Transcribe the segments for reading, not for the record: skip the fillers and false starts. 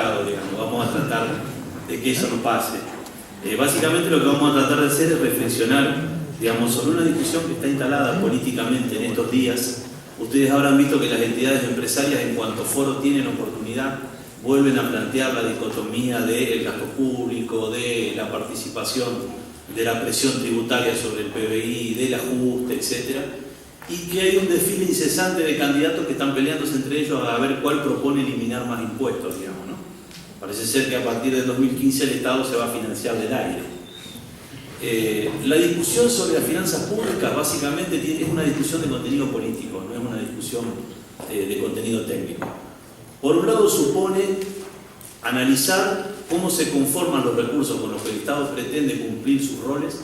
escuchado, digamos. Vamos a tratar de que eso no pase. Básicamente lo que vamos a tratar de hacer es reflexionar, digamos, sobre una discusión que está instalada políticamente en estos días. Ustedes habrán visto que las entidades empresarias, en cuanto foro tienen oportunidad, vuelven a plantear la dicotomía del gasto público, de la participación, de la presión tributaria sobre el PBI, del ajuste, etc. Y que hay un desfile incesante de candidatos que están peleándose entre ellos a ver cuál propone eliminar más impuestos, digamos, ¿no? Parece ser que a partir del 2015 el Estado se va a financiar del aire. La discusión sobre las finanzas públicas básicamente es una discusión de contenido político, no es una discusión de contenido técnico. Por un lado supone analizar cómo se conforman los recursos con los que el Estado pretende cumplir sus roles,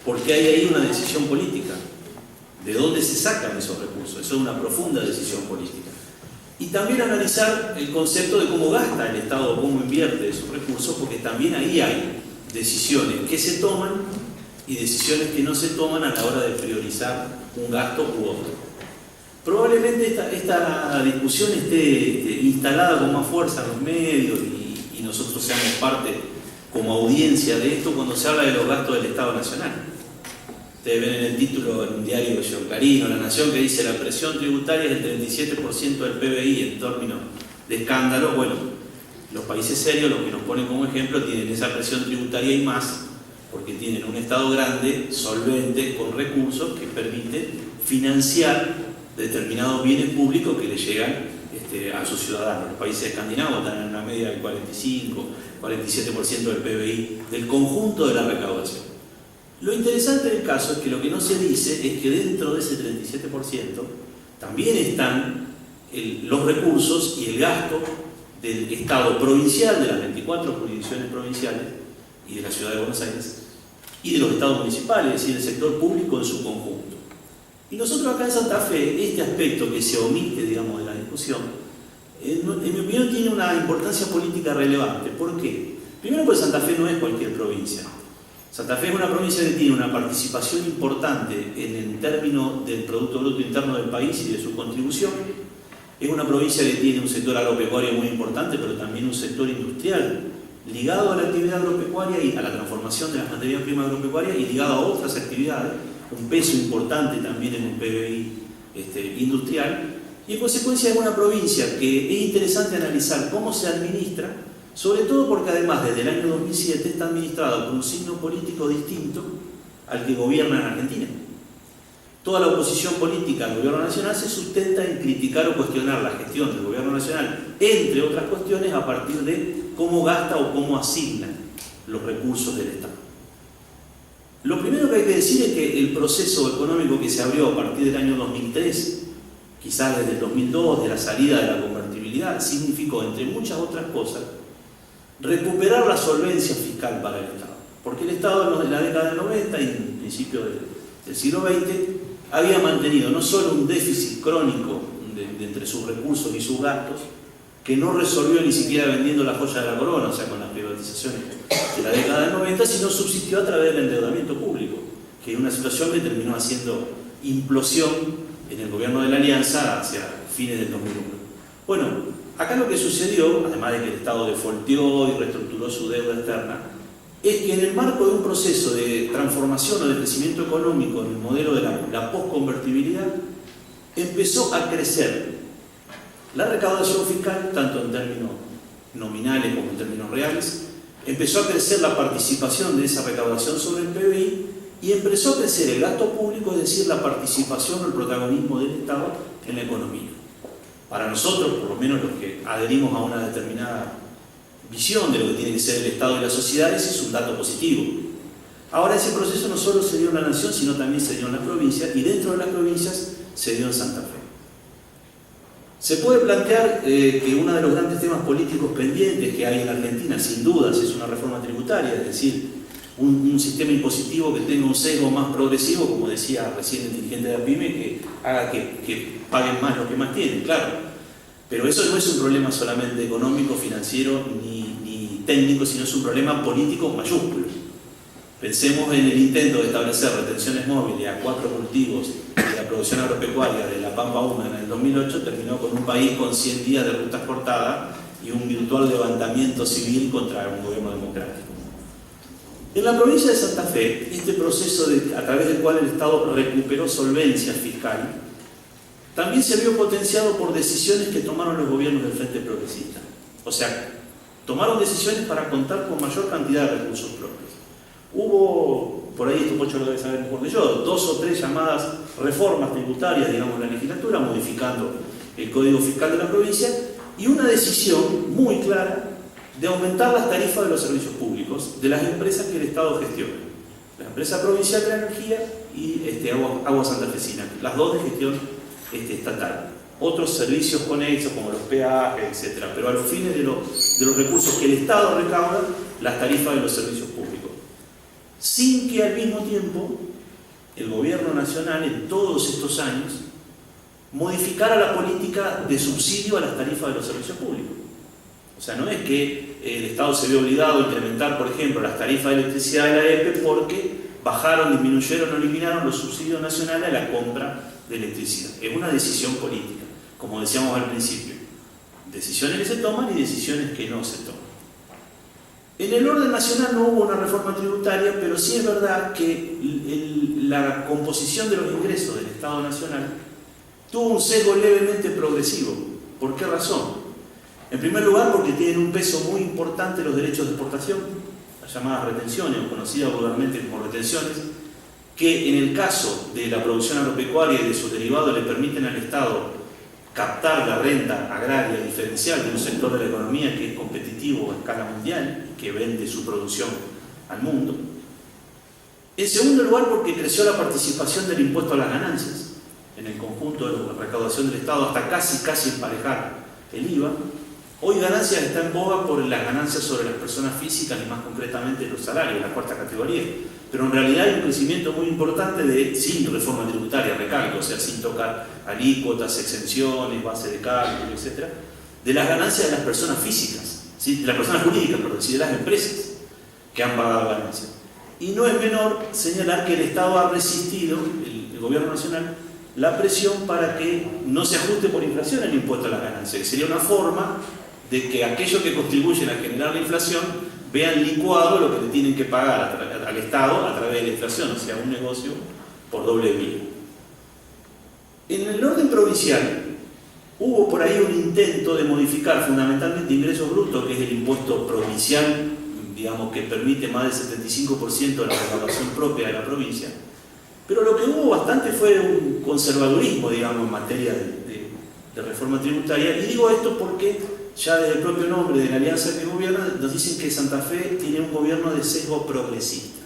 porque hay ahí una decisión política. ¿De dónde se sacan esos recursos? Eso es una profunda decisión política. Y también analizar el concepto de cómo gasta el Estado, cómo invierte esos recursos, porque también ahí hay decisiones que se toman y decisiones que no se toman a la hora de priorizar un gasto u otro. Probablemente esta discusión esté instalada con más fuerza en los medios y nosotros seamos parte como audiencia de esto cuando se habla de los gastos del Estado Nacional. Ustedes ven en el título en un diario de Clarín o La Nación que dice la presión tributaria es del 37% del PBI en términos de escándalo. Bueno, los países serios, los que nos ponen como ejemplo, tienen esa presión tributaria y más, porque tienen un Estado grande, solvente, con recursos que permiten financiar determinados bienes públicos que le llegan a sus ciudadanos. Los países escandinavos están en una media del 45-47% del PBI, del conjunto de la recaudación. Lo interesante del caso es que lo que no se dice es que dentro de ese 37% también están los recursos y el gasto del Estado provincial, de las 24 jurisdicciones provinciales y de la Ciudad de Buenos Aires, y de los estados municipales, es decir, el sector público en su conjunto. Y nosotros acá en Santa Fe, este aspecto que se omite, digamos, de la discusión, en mi opinión tiene una importancia política relevante. ¿Por qué? Primero porque Santa Fe no es cualquier provincia. Santa Fe es una provincia que tiene una participación importante en el término del Producto Bruto Interno del país y de su contribución. Es una provincia que tiene un sector agropecuario muy importante, pero también un sector industrial ligado a la actividad agropecuaria y a la transformación de las materias primas agropecuarias y ligado a otras actividades, un peso importante también en el PBI industrial, y en consecuencia es una provincia que es interesante analizar cómo se administra, sobre todo porque además desde el año 2007 está administrado por un signo político distinto al que gobierna en Argentina. Toda la oposición política al gobierno nacional se sustenta en criticar o cuestionar la gestión del gobierno nacional, entre otras cuestiones, a partir de cómo gasta o cómo asigna los recursos del Estado. Lo primero que hay que decir es que el proceso económico que se abrió a partir del año 2003, quizás desde el 2002, de la salida de la convertibilidad, significó, entre muchas otras cosas, recuperar la solvencia fiscal para el Estado. Porque el Estado en la década del 90 y en el principio del siglo XX había mantenido no solo un déficit crónico de entre sus recursos y sus gastos, que no resolvió ni siquiera vendiendo la joya de la corona, o sea, con las privatizaciones de la década del 90, sino subsistió a través del endeudamiento público, que es una situación que terminó haciendo implosión en el gobierno de la Alianza hacia fines del 2001. Bueno, acá lo que sucedió, además de que el Estado defaulteó y reestructuró su deuda externa, es que en el marco de un proceso de transformación o de crecimiento económico en el modelo de la postconvertibilidad, empezó a crecer la recaudación fiscal, tanto en términos nominales como en términos reales, empezó a crecer la participación de esa recaudación sobre el PBI y empezó a crecer el gasto público, es decir, la participación o el protagonismo del Estado en la economía. Para nosotros, por lo menos los que adherimos a una determinada visión de lo que tiene que ser el Estado y la sociedad, ese es un dato positivo. Ahora ese proceso no solo se dio en la nación, sino también se dio en las provincias, y dentro de las provincias se dio en Santa Fe. Se puede plantear que uno de los grandes temas políticos pendientes que hay en Argentina, sin dudas, es una reforma tributaria, es decir, un sistema impositivo que tenga un sesgo más progresivo, como decía recién el dirigente de APYME, que haga que paguen más los que más tienen, claro. Pero eso no es un problema solamente económico, financiero ni técnico, sino es un problema político mayúsculo. Pensemos en el intento de establecer retenciones móviles a 4 cultivos de la producción agropecuaria de la Pampa Húmeda en el 2008, terminó con un país con 100 días de rutas cortadas y un virtual levantamiento civil contra un gobierno democrático. En la provincia de Santa Fe, este proceso a través del cual el Estado recuperó solvencia fiscal, también se vio potenciado por decisiones que tomaron los gobiernos del Frente Progresista. O sea, tomaron decisiones para contar con mayor cantidad de recursos propios. Hubo, por ahí esto Pocho lo debe saber mejor que yo, 2 o 3 llamadas reformas tributarias, digamos, en la legislatura, modificando el Código Fiscal de la provincia, y una decisión muy clara de aumentar las tarifas de los servicios públicos de las empresas que el Estado gestiona. La empresa provincial de la energía y Agua Santafesina, las dos de gestión estatal. Otros servicios conexos como los peajes, etc. Pero a los fines de los recursos que el Estado recauda, las tarifas de los servicios públicos. Sin que al mismo tiempo el gobierno nacional en todos estos años modificara la política de subsidio a las tarifas de los servicios públicos. O sea, no es que el Estado se ve obligado a incrementar, por ejemplo, las tarifas de electricidad de la EPE porque bajaron, disminuyeron o eliminaron los subsidios nacionales a la compra de electricidad. Es una decisión política, como decíamos al principio. Decisiones que se toman y decisiones que no se toman. En el orden nacional no hubo una reforma tributaria, pero sí es verdad que la composición de los ingresos del Estado Nacional tuvo un sesgo levemente progresivo. ¿Por qué razón? En primer lugar, porque tienen un peso muy importante los derechos de exportación, las llamadas retenciones, o conocidas vulgarmente como retenciones, que en el caso de la producción agropecuaria y de sus derivados le permiten al Estado captar la renta agraria diferencial de un sector de la economía que es competitivo a escala mundial y que vende su producción al mundo. En segundo lugar, porque creció la participación del impuesto a las ganancias en el conjunto de la recaudación del Estado hasta casi emparejar el IVA. Hoy ganancias está en boga por las ganancias sobre las personas físicas y más concretamente los salarios, la cuarta categoría. Pero en realidad hay un crecimiento muy importante sin reforma tributaria, recalco, o sea, sin tocar alícuotas, exenciones, base de cálculo, etc., de las ganancias de las personas físicas, ¿sí? De las personas jurídicas, perdón, de las empresas que han pagado ganancias. Y no es menor señalar que el Estado ha resistido, el Gobierno Nacional, la presión para que no se ajuste por inflación el impuesto a las ganancias, que sería una forma de que aquellos que contribuyen a generar la inflación vean licuado lo que le tienen que pagar al Estado a través de la inflación, o sea, un negocio por doble vía. En el orden provincial hubo por ahí un intento de modificar fundamentalmente ingresos brutos, que es el impuesto provincial, digamos, que permite más del 75% de la recaudación propia de la provincia, pero lo que hubo bastante fue un conservadurismo, digamos, en materia de reforma tributaria, y digo esto porque ya desde el propio nombre de la alianza que gobierna, nos dicen que Santa Fe tiene un gobierno de sesgo progresista.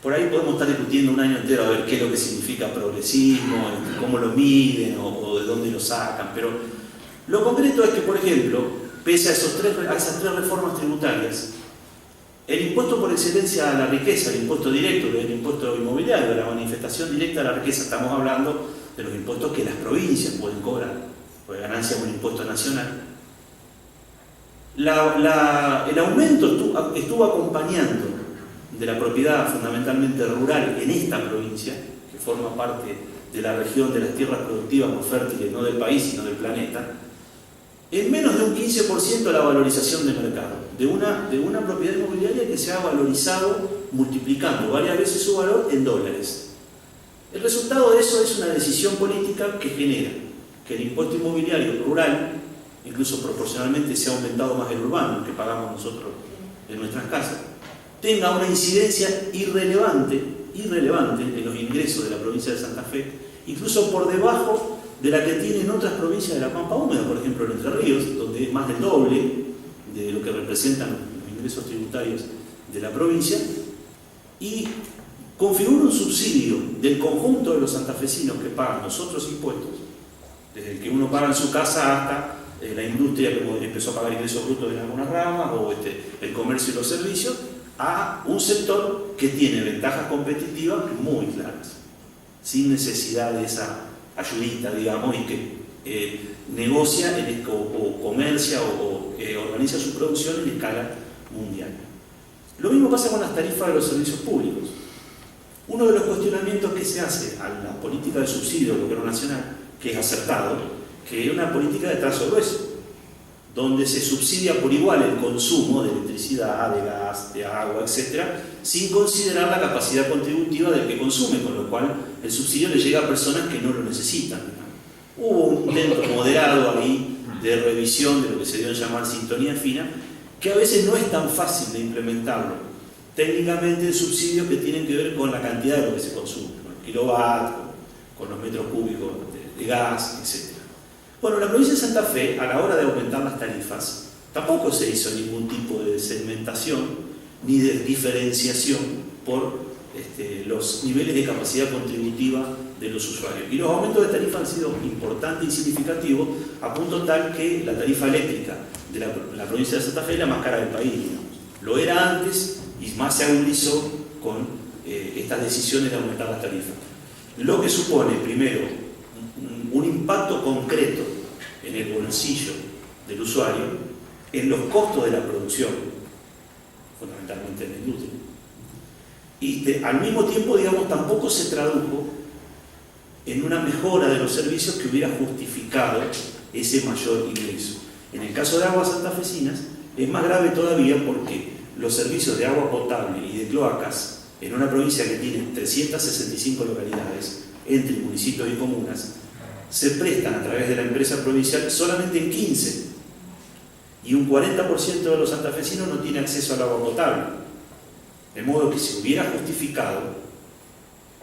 Por ahí podemos estar discutiendo un año entero a ver qué es lo que significa progresismo, cómo lo miden o de dónde lo sacan, pero lo concreto es que, por ejemplo, pese a esas tres reformas tributarias, el impuesto por excelencia a la riqueza, el impuesto directo, el impuesto inmobiliario, la manifestación directa a la riqueza, estamos hablando de los impuestos que las provincias pueden cobrar, por ganancia con impuesto nacional. El aumento estuvo acompañando de la propiedad fundamentalmente rural en esta provincia, que forma parte de la región de las tierras productivas más fértiles, no del país, sino del planeta, en menos de un 15% la valorización de mercado, de una propiedad inmobiliaria que se ha valorizado multiplicando varias veces su valor en dólares. El resultado de eso es una decisión política que genera que el impuesto inmobiliario rural, incluso proporcionalmente se ha aumentado más el urbano, que pagamos nosotros en nuestras casas, tenga una incidencia irrelevante en los ingresos de la provincia de Santa Fe, incluso por debajo de la que tienen otras provincias de la Pampa Húmeda, por ejemplo en Entre Ríos, donde es más del doble de lo que representan los ingresos tributarios de la provincia, y configura un subsidio del conjunto de los santafesinos que pagan los otros impuestos, desde el que uno paga en su casa hasta la industria que empezó a pagar ingresos brutos en algunas ramas, o el comercio y los servicios, a un sector que tiene ventajas competitivas muy claras, sin necesidad de esa ayudita, digamos, y que negocia o comercia o organiza su producción en escala mundial. Lo mismo pasa con las tarifas de los servicios públicos. Uno de los cuestionamientos que se hace a la política de subsidio del gobierno nacional, que es acertado, que es una política de trazo grueso. donde se subsidia por igual el consumo de electricidad, de gas, de agua, etc., sin considerar la capacidad contributiva del que consume, con lo cual el subsidio le llega a personas que no lo necesitan. Hubo un intento moderado ahí de revisión de lo que se dio a llamar sintonía fina, que a veces no es tan fácil de implementarlo. Técnicamente, subsidios que tienen que ver con la cantidad de lo que se consume, con el kilowatt, con los metros cúbicos de gas, etc. Bueno, la provincia de Santa Fe, a la hora de aumentar las tarifas, tampoco se hizo ningún tipo de segmentación ni de diferenciación por los niveles de capacidad contributiva de los usuarios. Y los aumentos de tarifa han sido importantes y significativos, a punto tal que la tarifa eléctrica de la provincia de Santa Fe es la más cara del país, digamos. Lo era antes y más se agudizó con estas decisiones de aumentar las tarifas. Lo que supone, primero, un impacto concreto en el bolsillo del usuario, en los costos de la producción, fundamentalmente en la industria. Y al mismo tiempo, digamos, tampoco se tradujo en una mejora de los servicios que hubiera justificado ese mayor ingreso. En el caso de Aguas Santafesinas es más grave todavía porque los servicios de agua potable y de cloacas en una provincia que tiene 365 localidades entre municipios y comunas se prestan a través de la empresa provincial solamente en 15, y un 40% de los santafesinos no tiene acceso al agua potable. De modo que se hubiera justificado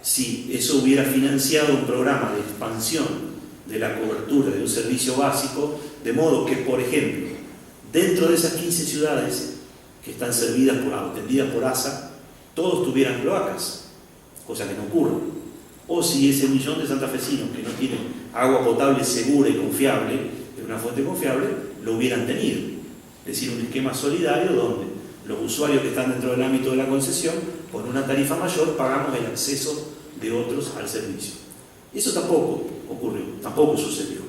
si eso hubiera financiado un programa de expansión de la cobertura de un servicio básico, de modo que, por ejemplo, dentro de esas 15 ciudades que están atendidas por ASA, todos tuvieran cloacas, cosa que no ocurre. O si ese millón de santafesinos que no tienen agua potable segura y confiable, de una fuente confiable, lo hubieran tenido. Es decir, un esquema solidario donde los usuarios que están dentro del ámbito de la concesión, con una tarifa mayor, pagamos el acceso de otros al servicio. Eso tampoco ocurrió, tampoco sucedió.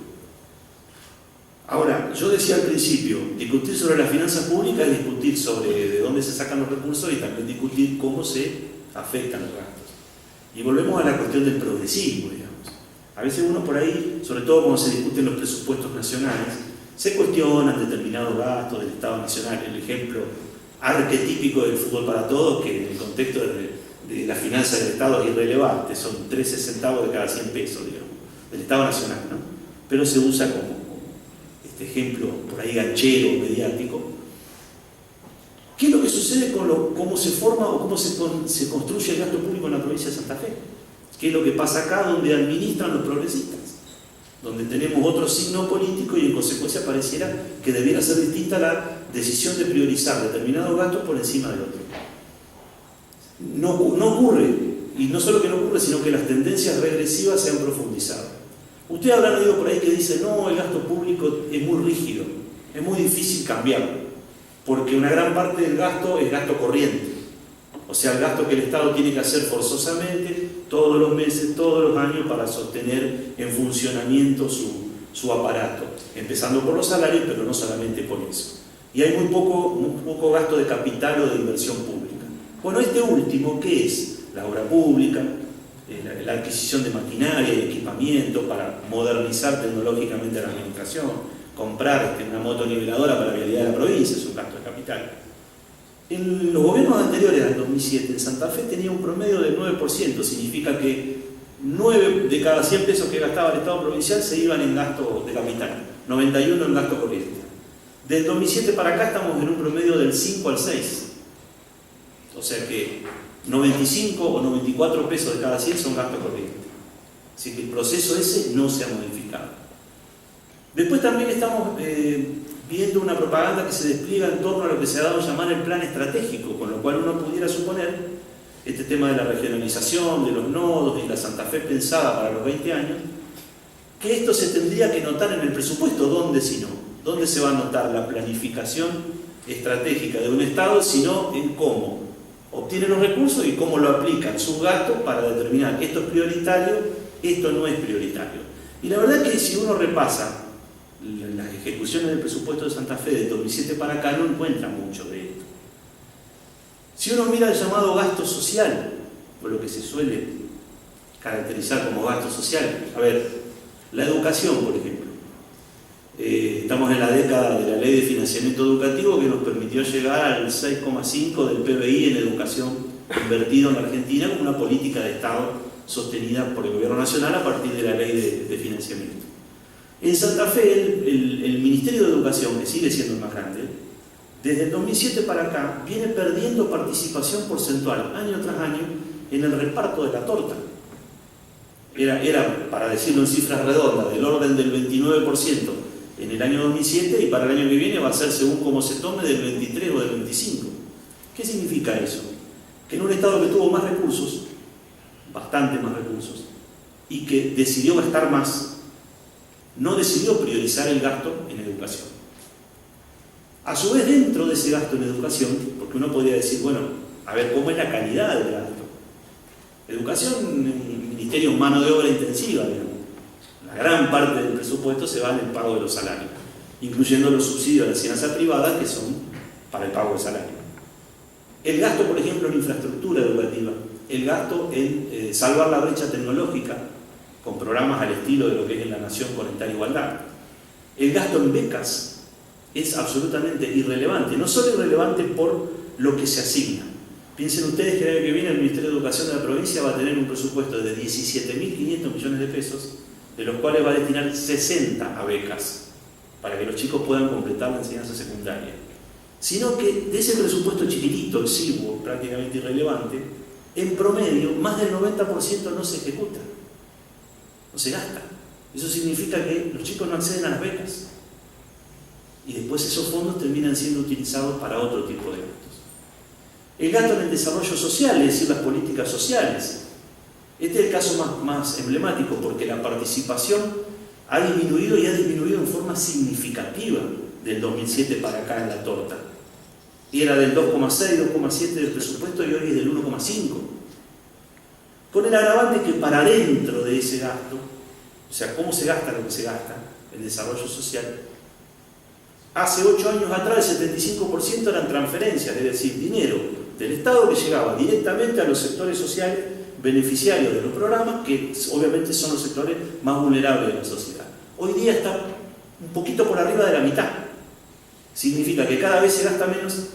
Ahora, yo decía al principio, discutir sobre las finanzas públicas es discutir sobre de dónde se sacan los recursos y también discutir cómo se afectan los gastos. Y volvemos a la cuestión del progresismo, digamos. A veces uno por ahí, sobre todo cuando se discuten los presupuestos nacionales, se cuestionan determinados gastos del Estado Nacional. El ejemplo arquetípico del fútbol para todos, que en el contexto de la finanza del Estado es irrelevante, son 13 centavos de cada 100 pesos, digamos, del Estado Nacional, ¿no? Pero se usa como este ejemplo por ahí ganchero, mediático. ¿Qué es lo que sucede con cómo se forma o cómo se construye el gasto público en la provincia de Santa Fe? ¿Qué es lo que pasa acá donde administran los progresistas? Donde tenemos otro signo político y en consecuencia pareciera que debiera ser distinta la decisión de priorizar determinados gastos por encima de otros. No ocurre, y no solo que no ocurre, sino que las tendencias regresivas se han profundizado. Ustedes habrán oído por ahí que dicen, no, el gasto público es muy rígido, es muy difícil cambiarlo, porque una gran parte del gasto es gasto corriente. O sea, el gasto que el Estado tiene que hacer forzosamente todos los meses, todos los años para sostener en funcionamiento su aparato, empezando por los salarios, pero no solamente por eso. Y hay muy poco gasto de capital o de inversión pública. Bueno, este último, ¿qué es? La obra pública, la adquisición de maquinaria y equipamiento para modernizar tecnológicamente la administración, comprar una motoniveladora para la vialidad de la provincia, es un gasto de capital. En los gobiernos anteriores al 2007, en Santa Fe tenía un promedio del 9%, significa que 9 de cada 100 pesos que gastaba el Estado provincial se iban en gasto de capital, 91 en gasto corriente. Del 2007 para acá estamos en un promedio del 5 al 6. O sea que 95 o 94 pesos de cada 100 son gasto corriente. Así que el proceso ese no se ha modificado. Después también estamos viendo una propaganda que se despliega en torno a lo que se ha dado a llamar el plan estratégico, con lo cual uno pudiera suponer este tema de la regionalización, de los nodos y la Santa Fe pensada para los 20 años, que esto se tendría que notar en el presupuesto. ¿Dónde si no? ¿Dónde se va a notar la planificación estratégica de un Estado, sino en cómo obtienen los recursos y cómo lo aplican sus gastos para determinar esto es prioritario, esto no es prioritario? Y la verdad es que si uno repasa las ejecuciones del presupuesto de Santa Fe de 2007 para acá, no encuentra mucho de esto. Si uno mira el llamado gasto social, o lo que se suele caracterizar como gasto social, a ver, la educación, por ejemplo. Estamos en la década de la Ley de Financiamiento Educativo, que nos permitió llegar al 6,5 del PBI en educación invertido en la Argentina como una política de Estado sostenida por el Gobierno Nacional a partir de la Ley de Financiamiento. En Santa Fe, el Ministerio de Educación, que sigue siendo el más grande, desde el 2007 para acá, viene perdiendo participación porcentual año tras año en el reparto de la torta. Era, para decirlo en cifras redondas, del orden del 29% en el año 2007, y para el año que viene va a ser, según cómo se tome, del 23 o del 25. ¿Qué significa eso? Que en un Estado que tuvo más recursos, bastante más recursos, y que decidió gastar más, no decidió priorizar el gasto en educación. A su vez, dentro de ese gasto en educación, porque uno podría decir, bueno, a ver, ¿cómo es la calidad del gasto? Educación, un ministerio en mano de obra intensiva, digamos. La gran parte del presupuesto se va en el pago de los salarios, incluyendo los subsidios a la enseñanza privada, que son para el pago del salario. El gasto, por ejemplo, en infraestructura educativa, el gasto en salvar la brecha tecnológica, con programas al estilo de lo que es en la Nación Conectar Igualdad. El gasto en becas es absolutamente irrelevante, no solo irrelevante por lo que se asigna. Piensen ustedes que el año que viene el Ministerio de Educación de la provincia va a tener un presupuesto de 17.500 millones de pesos, de los cuales va a destinar 60 a becas, para que los chicos puedan completar la enseñanza secundaria. Sino que de ese presupuesto chiquitito, exiguo, prácticamente irrelevante, en promedio, más del 90% no se ejecuta, no se gasta. Eso significa que los chicos no acceden a las becas. Y después esos fondos terminan siendo utilizados para otro tipo de gastos. El gasto en el desarrollo social, es decir, las políticas sociales. Este es el caso más emblemático, porque la participación ha disminuido y ha disminuido en forma significativa del 2007 para acá en la torta. Y era del 2,6, 2,7 del presupuesto y hoy es del 1,5. Con el agravante que para dentro de ese gasto, o sea, cómo se gasta lo que se gasta, el desarrollo social, hace 8 años atrás el 75% eran transferencias, es decir, dinero del Estado que llegaba directamente a los sectores sociales beneficiarios de los programas, que obviamente son los sectores más vulnerables de la sociedad. Hoy día está un poquito por arriba de la mitad. Significa que cada vez se gasta menos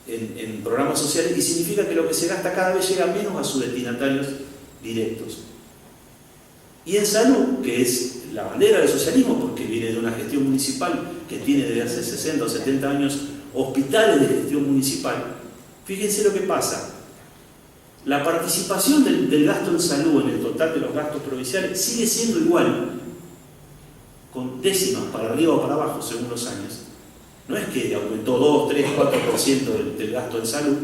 en programas sociales y significa que lo que se gasta cada vez llega menos a sus destinatarios directos. Y en salud, que es la bandera del socialismo, porque viene de una gestión municipal que tiene desde hace 60 o 70 años hospitales de gestión municipal, fíjense lo que pasa. La participación del gasto en salud en el total de los gastos provinciales sigue siendo igual, con décimas para arriba o para abajo según los años. No es que aumentó 2, 3, 4% del gasto en salud,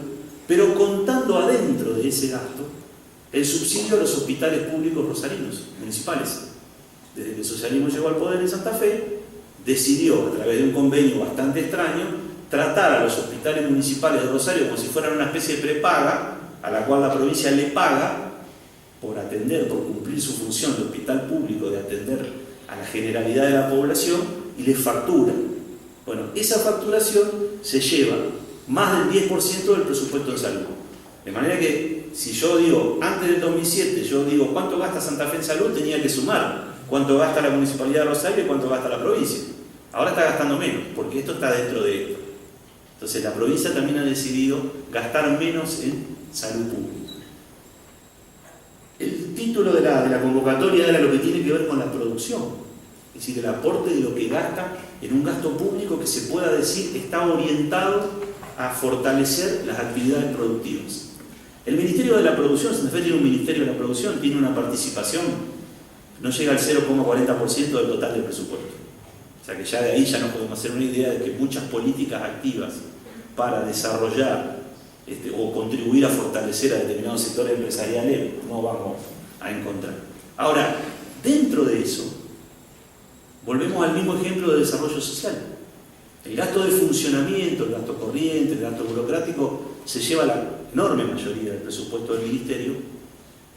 pero contando adentro de ese gasto el subsidio a los hospitales públicos rosarinos, municipales. Desde que el socialismo llegó al poder en Santa Fe, decidió, a través de un convenio bastante extraño, tratar a los hospitales municipales de Rosario como si fueran una especie de prepaga, a la cual la provincia le paga por atender, por cumplir su función de hospital público, de atender a la generalidad de la población, y les factura. Bueno, esa facturación se lleva más del 10% del presupuesto de salud. De manera que, si yo digo, antes del 2007, yo digo cuánto gasta Santa Fe en salud, tenía que sumar cuánto gasta la Municipalidad de Rosario y cuánto gasta la provincia. Ahora está gastando menos, porque esto está dentro de esto. Entonces la provincia también ha decidido gastar menos en salud pública. El título de la convocatoria era lo que tiene que ver con la producción. Es decir, el aporte de lo que gasta en un gasto público que se pueda decir está orientado a fortalecer las actividades productivas. El Ministerio de la Producción, Santa Fe tiene un Ministerio de la Producción, tiene una participación, no llega al 0,40% del total del presupuesto. O sea que ya de ahí ya nos podemos hacer una idea de que muchas políticas activas para desarrollar o contribuir a fortalecer a determinados sectores empresariales no vamos a encontrar. Ahora, dentro de eso, volvemos al mismo ejemplo de desarrollo social. El gasto de funcionamiento, el gasto corriente, el gasto burocrático, se lleva la enorme mayoría del presupuesto del Ministerio.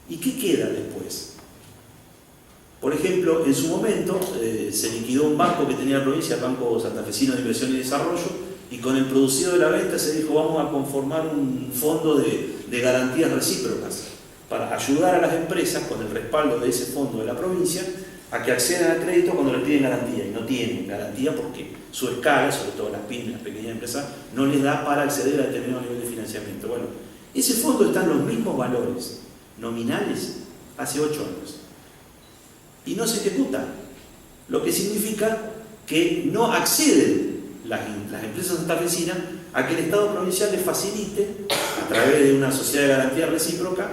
¿Y qué queda después? Por ejemplo, en su momento se liquidó un banco que tenía la provincia, el Banco Santafesino de Inversión y Desarrollo, y con el producido de la venta se dijo vamos a conformar un fondo de garantías recíprocas para ayudar a las empresas, con el respaldo de ese fondo de la provincia, a que accedan al crédito cuando le piden garantía, y no tienen garantía porque su escala, sobre todo las pymes, las pequeñas empresas, no les da para acceder a determinado nivel de financiamiento. Bueno, ese fondo está en los mismos valores nominales hace 8 años y no se ejecuta, lo que significa que no acceden las empresas santafesinas a que el Estado provincial les facilite, a través de una sociedad de garantía recíproca,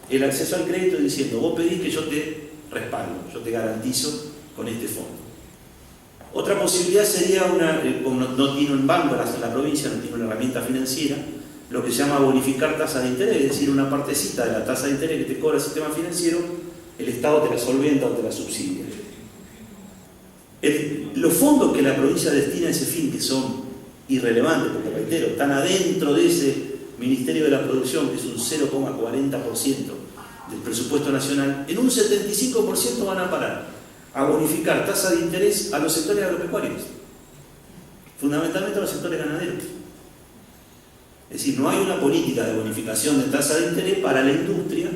el acceso al crédito, diciendo: vos pedís que yo te respaldo, yo te garantizo con este fondo. Otra posibilidad sería como no tiene un banco la provincia, no tiene una herramienta financiera, lo que se llama bonificar tasas de interés, es decir, una partecita de la tasa de interés que te cobra el sistema financiero, el Estado te la solventa o te la subsidia. Los fondos que la provincia destina a ese fin, que son irrelevantes, porque reitero, están adentro de ese Ministerio de la Producción, que es un 0,40% del presupuesto nacional, en un 75% van a parar a bonificar tasa de interés a los sectores agropecuarios, fundamentalmente a los sectores ganaderos. Es decir, no hay una política de bonificación de tasa de interés para la industria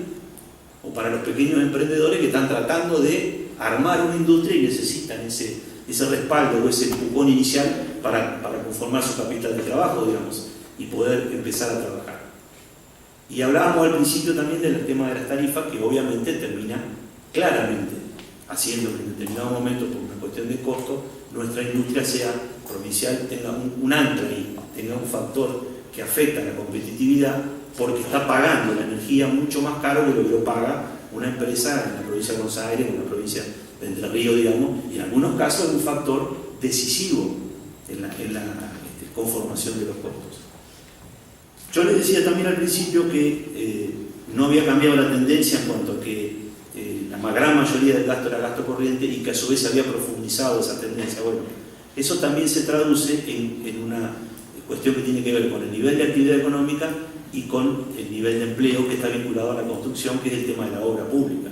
o para los pequeños emprendedores que están tratando de armar una industria y necesitan ese respaldo o ese empujón inicial para conformar su capital de trabajo, digamos, y poder empezar a trabajar. Y hablábamos al principio también del tema de las tarifas, que obviamente termina claramente haciendo que en determinado momento, por una cuestión de costo, nuestra industria sea provincial, tenga un ancla y tenga un factor que afecta a la competitividad, porque está pagando la energía mucho más caro que lo que lo paga una empresa en la provincia de Buenos Aires, en la provincia de Entre Ríos, digamos, y en algunos casos es un factor decisivo en la conformación de los costos. Yo les decía también al principio que no había cambiado la tendencia en cuanto a que la gran mayoría del gasto era gasto corriente y que a su vez se había profundizado esa tendencia. Bueno, eso también se traduce en una cuestión que tiene que ver con el nivel de actividad económica y con el nivel de empleo que está vinculado a la construcción, que es el tema de la obra pública.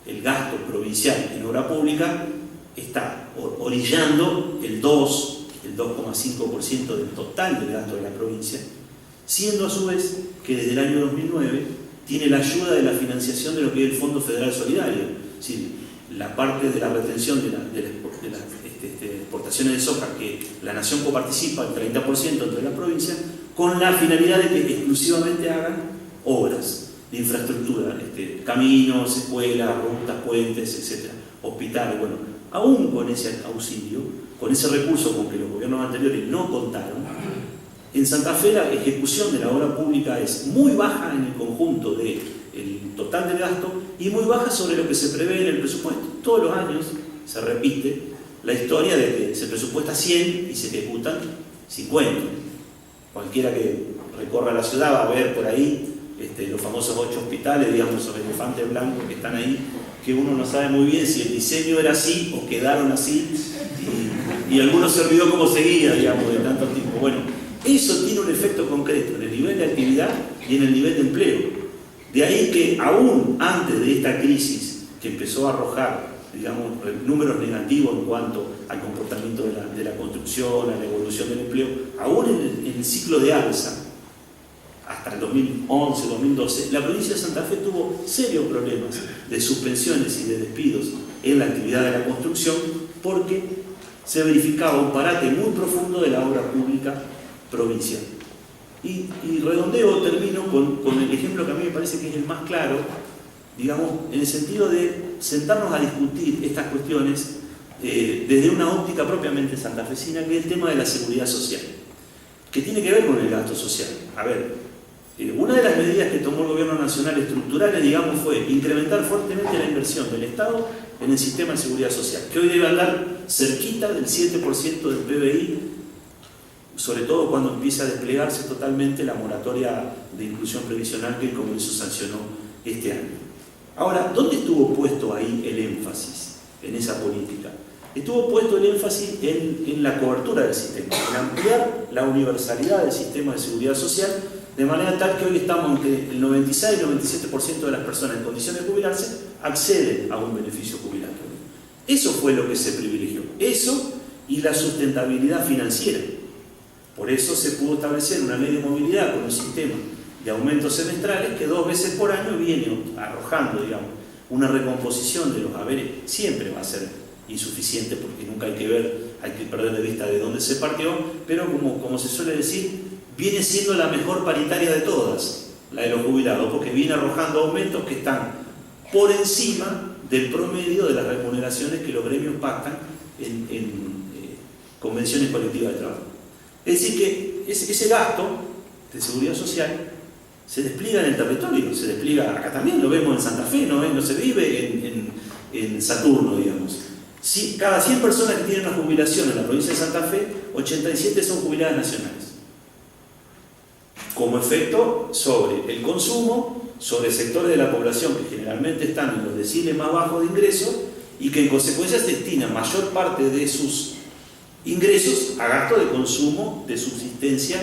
El gasto provincial en obra pública está orillando el 2,5% del total del gasto de la provincia, siendo a su vez que desde el año 2009 tiene la ayuda de la financiación de lo que es el Fondo Federal Solidario, es decir, la parte de la retención de las exportaciones de soja que la Nación coparticipa, el 30% entre las provincias, con la finalidad de que exclusivamente hagan obras de infraestructura, caminos, escuelas, rutas, puentes, etcétera, hospitales. Bueno, aún con ese auxilio, con ese recurso con que los gobiernos anteriores no contaron, en Santa Fe la ejecución de la obra pública es muy baja en el conjunto del total del gasto y muy baja sobre lo que se prevé en el presupuesto. Todos los años se repite la historia de que se presupuesta 100 y se ejecutan 50. Cualquiera que recorra la ciudad va a ver por ahí los famosos 8 hospitales, digamos, sobre elefantes blancos que están ahí, que uno no sabe muy bien si el diseño era así o quedaron así, y algunos se olvidó cómo seguía, digamos, de tanto tiempo. Bueno, eso tiene un efecto concreto en el nivel de actividad y en el nivel de empleo. De ahí que aún antes de esta crisis que empezó a arrojar, digamos, números negativos en cuanto al comportamiento de la construcción, a la evolución del empleo, aún en el ciclo de alza, hasta el 2011, 2012, la provincia de Santa Fe tuvo serios problemas de suspensiones y de despidos en la actividad de la construcción porque se verificaba un parate muy profundo de la obra pública provincial. Y redondeo, termino con el ejemplo que a mí me parece que es el más claro, digamos, en el sentido de sentarnos a discutir estas cuestiones desde una óptica propiamente santafesina, que es el tema de la seguridad social, que tiene que ver con el gasto social. A ver, una de las medidas que tomó el gobierno nacional estructurales, digamos, fue incrementar fuertemente la inversión del Estado en el sistema de seguridad social, que hoy debe andar cerquita del 7% del PBI, sobre todo cuando empieza a desplegarse totalmente la moratoria de inclusión previsional que el Congreso sancionó este año. Ahora, ¿dónde estuvo puesto ahí el énfasis en esa política? Estuvo puesto el énfasis en la cobertura del sistema, en ampliar la universalidad del sistema de seguridad social, de manera tal que hoy estamos en que el 96 y el 97% de las personas en condiciones de jubilarse acceden a un beneficio jubilatorio. Eso fue lo que se privilegió, eso y la sustentabilidad financiera. Por eso se pudo establecer una ley de movilidad con un sistema de aumentos semestrales que 2 veces por año viene arrojando, digamos, una recomposición de los haberes siempre va a ser insuficiente, porque nunca hay que perder de vista de dónde se partió, pero como se suele decir, viene siendo la mejor paritaria de todas, la de los jubilados, porque viene arrojando aumentos que están por encima del promedio de las remuneraciones que los gremios pactan en convenciones colectivas de trabajo. Es decir, que ese gasto de seguridad social se despliega en el territorio, se despliega acá también, lo vemos en Santa Fe, no se vive en Saturno, digamos. Cada 100 personas que tienen una jubilación en la provincia de Santa Fe, 87 son jubiladas nacionales. Como efecto sobre el consumo, sobre sectores de la población que generalmente están en los deciles más bajos de ingresos y que en consecuencia destinan mayor parte de sus ingresos a gasto de consumo, de subsistencia,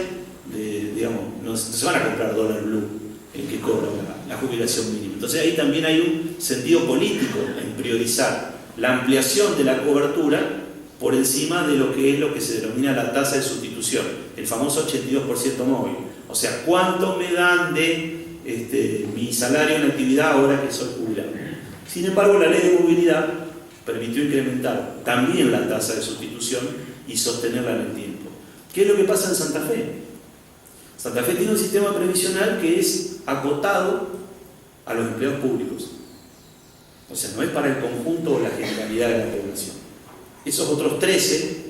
digamos, no se van a comprar dólar blue en que cobran la jubilación mínima. Entonces ahí también hay un sentido político en priorizar la ampliación de la cobertura por encima de lo que se denomina la tasa de sustitución, el famoso 82% móvil. O sea, ¿cuánto me dan de mi salario en actividad ahora que soy jubilado? Sin embargo, la ley de movilidad permitió incrementar también la tasa de sustitución y sostenerla en el tiempo. ¿Qué es lo que pasa en Santa Fe? Santa Fe tiene un sistema previsional que es acotado a los empleados públicos. O sea, no es para el conjunto o la generalidad de la población. Esos otros 13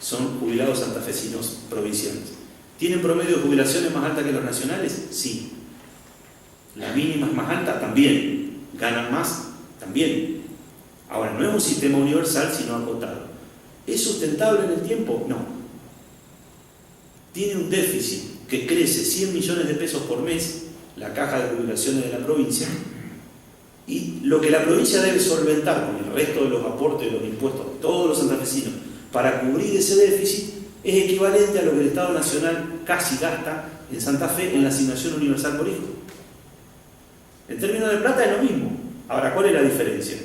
son jubilados santafesinos provinciales. ¿Tienen promedio de jubilaciones más alta que los nacionales? Sí. La mínima es más alta, también. ¿Ganan más? También. Ahora, no es un sistema universal, sino acotado. ¿Es sustentable en el tiempo? No. Tiene un déficit que crece 100 millones de pesos por mes, la caja de jubilaciones de la provincia, y lo que la provincia debe solventar con el resto de los aportes de los impuestos de todos los santafesinos para cubrir ese déficit es equivalente a lo que el Estado Nacional casi gasta en Santa Fe en la asignación universal por hijo. En términos de plata es lo mismo. Ahora, ¿cuál es la diferencia?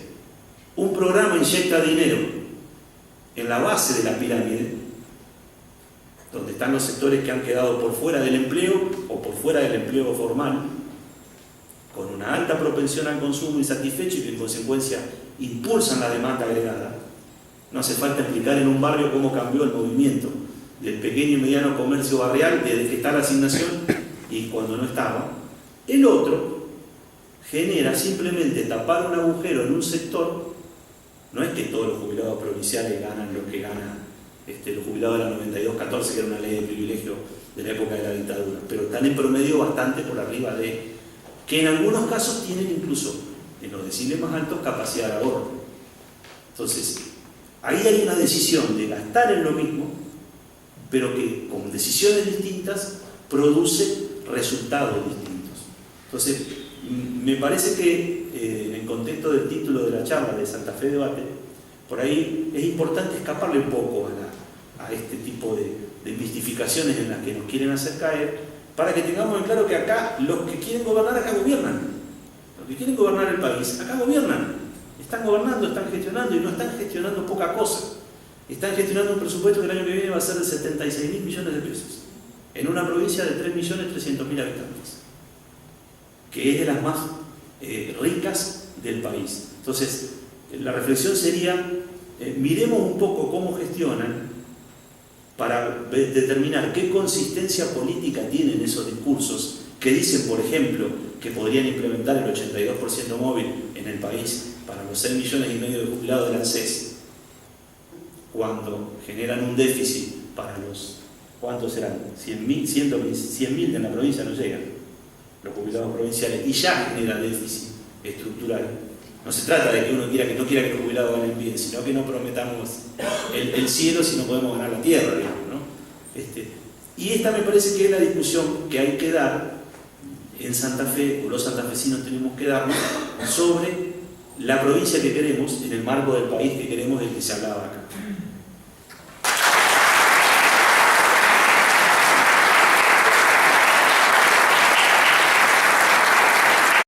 Un programa inyecta dinero en la base de la pirámide, donde están los sectores que han quedado por fuera del empleo o por fuera del empleo formal, con una alta propensión al consumo insatisfecho y que en consecuencia impulsan la demanda agregada. No hace falta explicar en un barrio cómo cambió el movimiento del pequeño y mediano comercio barrial desde que está la asignación y cuando no estaba. El otro genera simplemente tapar un agujero en un sector. No es que todos los jubilados provinciales ganan lo que gana los jubilados de la 9214, que era una ley de privilegio de la época de la dictadura, pero están en promedio bastante por arriba de, que en algunos casos tienen incluso en los deciles más altos capacidad de ahorro. Entonces, ahí hay una decisión de gastar en lo mismo, pero que con decisiones distintas produce resultados distintos. Entonces, me parece que en el contexto del título de la charla de Santa Fe Debate, por ahí es importante escaparle un poco a este tipo de mistificaciones en las que nos quieren hacer caer, para que tengamos en claro que acá los que quieren gobernar acá gobiernan. Los que quieren gobernar el país acá gobiernan. Están gobernando, están gestionando y no están gestionando poca cosa. Están gestionando un presupuesto que el año que viene va a ser de 76.000 millones de pesos en una provincia de 3.300.000 habitantes, que es de las más ricas del país. Entonces, la reflexión sería, miremos un poco cómo gestionan para determinar qué consistencia política tienen esos discursos que dicen, por ejemplo, que podrían implementar el 82% móvil en el país para los 6,5 millones de jubilados del ANSES, cuando generan un déficit para los, ¿cuántos serán? 100.000 de la provincia no llegan, los jubilados provinciales, y ya genera déficit estructural. No se trata de que uno no quiera que los jubilados ganen bien, sino que no prometamos el cielo si no podemos ganar la tierra, digamos, ¿no? Y esta me parece que es la discusión que hay que dar en Santa Fe, o los santafesinos tenemos que darnos, sobre la provincia que queremos, en el marco del país que queremos, del que se hablaba acá.